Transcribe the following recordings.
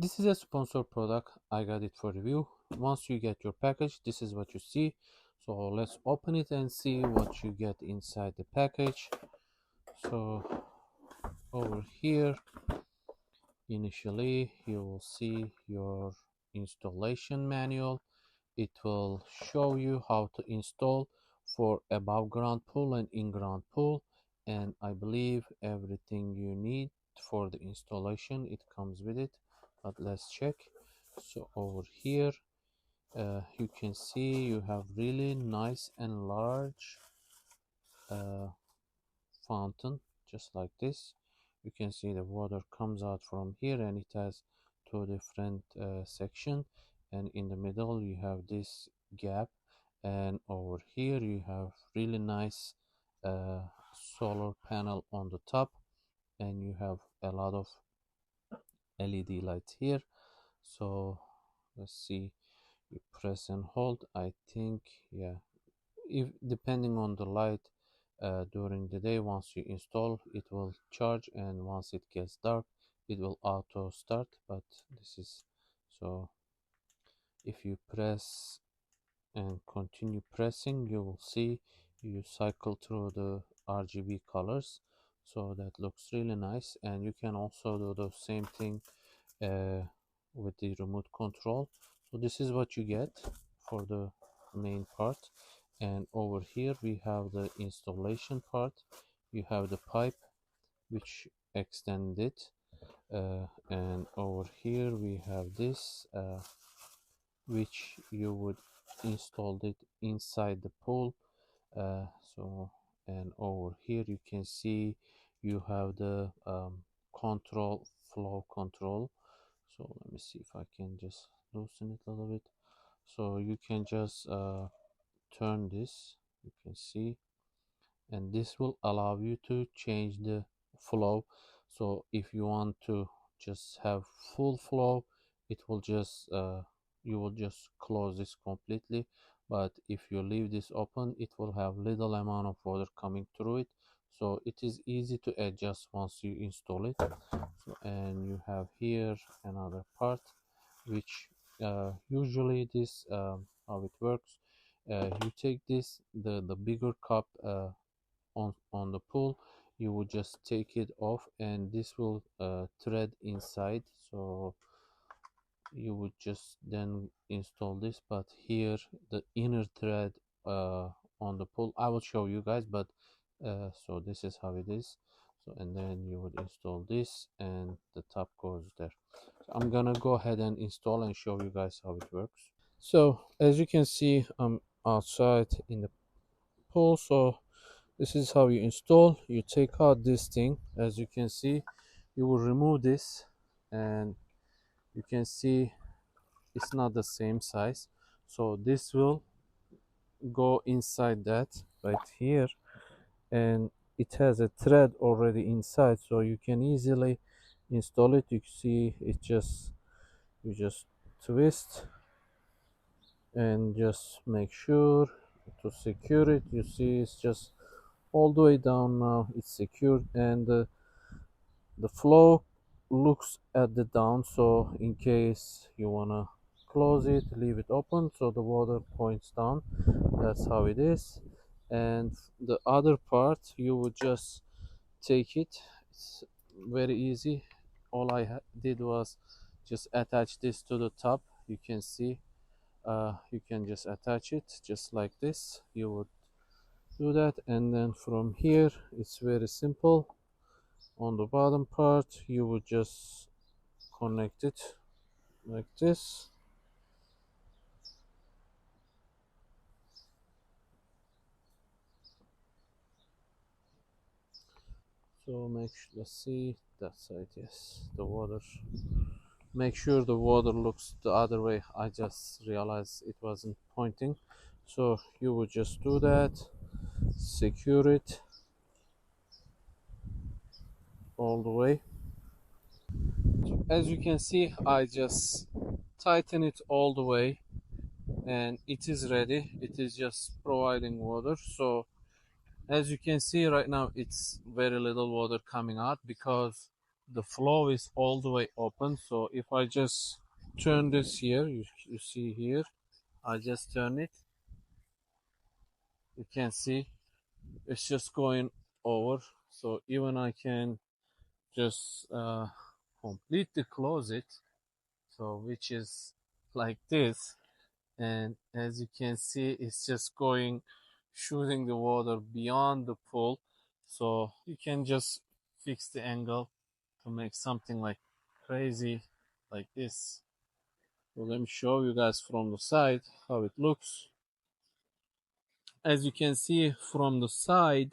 This is a sponsored product. I got it for review. Once you get your package, this is what you see. So let's open it and see what you get inside the package. So over here, initially you will see your installation manual. It will show you how to install for above ground pool and in ground pool, and I believe everything you need for the installation it comes with it, but let's check. So over here you can see you have really nice and large fountain, just like this. You can see the water comes out from here, and it has two different sections, and in the middle you have this gap, and over here you have really nice uh, solar panel on the top, and you have a lot of LED lights here. So let's see, you press and hold. I think, yeah, if depending on the light during the day, once you install it will charge, and once it gets dark it will auto start. But this is, so if you press and continue pressing, you will see you cycle through the RGB colors, so that looks really nice. And you can also do the same thing uh, with the remote control. So this is what you get for the main part. And over here we have the installation part. You have the pipe which extend it, and over here we have this which you would install it inside the pool. So, and over here you can see you have the control, flow control. So let me see if I can just loosen it a little bit. So you can just turn this, you can see, and this will allow you to change the flow. So if you want to just have full flow, it will just you will just close this completely. But if you leave this open, it will have little amount of water coming through it, so it is easy to adjust once you install it. So, and you have here another part which usually this how it works. You take this, the bigger cup on the pool, you would just take it off, and this will thread inside. So you would just then install this, but here the inner thread on the pool, I will show you guys, but so this is how it is. So, and then you would install this, and the top goes there. So I'm gonna go ahead and install and show you guys how it works. So as you can see, I'm outside in the pool. So this is how you install. You take out this thing. As you can see, you will remove this, and you can see it's not the same size. So this will go inside that right here, and it has a thread already inside, so you can easily install it. You see it just, you just twist and just make sure to secure it. You see it's just all the way down. Now it's secured, and the flow looks at the down, so in case you want to close it, leave it open so the water points down. That's how it is. And the other part, you would just take it. It's very easy. All I did was just attach this to the top. You can see you can just attach it just like this. You would do that, and then from here it's very simple. On the bottom part you would just connect it like this. So make sure, let's see that side, yes, the water, make sure the water looks the other way. I just realized it wasn't pointing. So you would just do that, secure it all the way. As you can see, I just tighten it all the way, and it is ready. It is just providing water. So as you can see right now, it's very little water coming out because the flow is all the way open. So if I just turn this here, you see here, I just turn it, you can see it's just going over. So even I can just completely close it, so which is like this, and as you can see it's just going, shooting the water beyond the pool. So you can just fix the angle to make something like crazy like this. So let me show you guys from the side how it looks. As you can see from the side,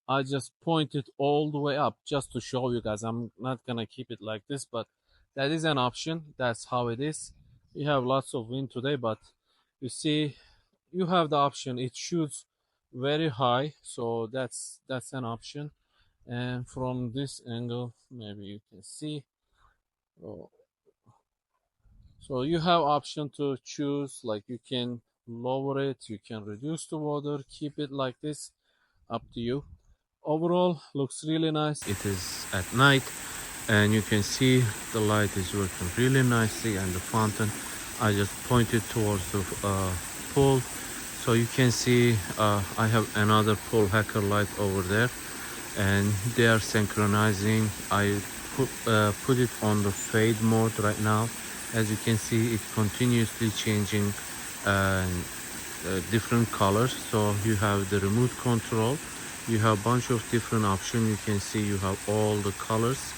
I just point it all the way up just to show you guys. I'm not gonna keep it like this, but that is an option. That's how it is. We have lots of wind today, but you see, you have the option. It shoots very high, so that's an option. And from this angle, maybe you can see. Oh, so you have option to choose, like you can lower it, you can reduce the water, keep it like this, up to you. Overall, looks really nice. It is at night, and you can see the light is working really nicely, and the fountain, I just pointed towards the pool. So you can see I have another pool hacker light over there, and they are synchronizing. I put it on the fade mode right now. As you can see, it continuously changing different colors. So you have the remote control, you have a bunch of different options. You can see you have all the colors.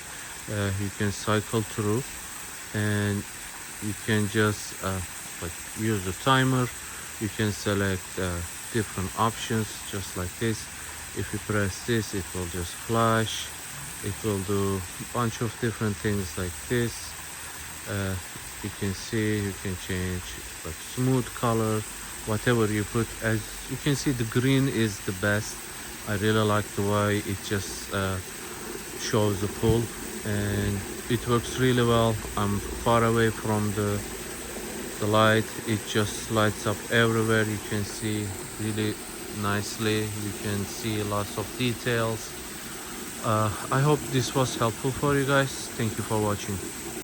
You can cycle through, and you can just like use the timer. You can select different options just like this. If you press this, it will just flash. It will do a bunch of different things like this. You can see you can change like smooth color, whatever you put. As you can see, the green is the best. I really like the way it just shows the pool, and it works really well. I'm far away from the light, it just lights up everywhere. You can see really nicely, you can see lots of details. I hope this was helpful for you guys. Thank you for watching.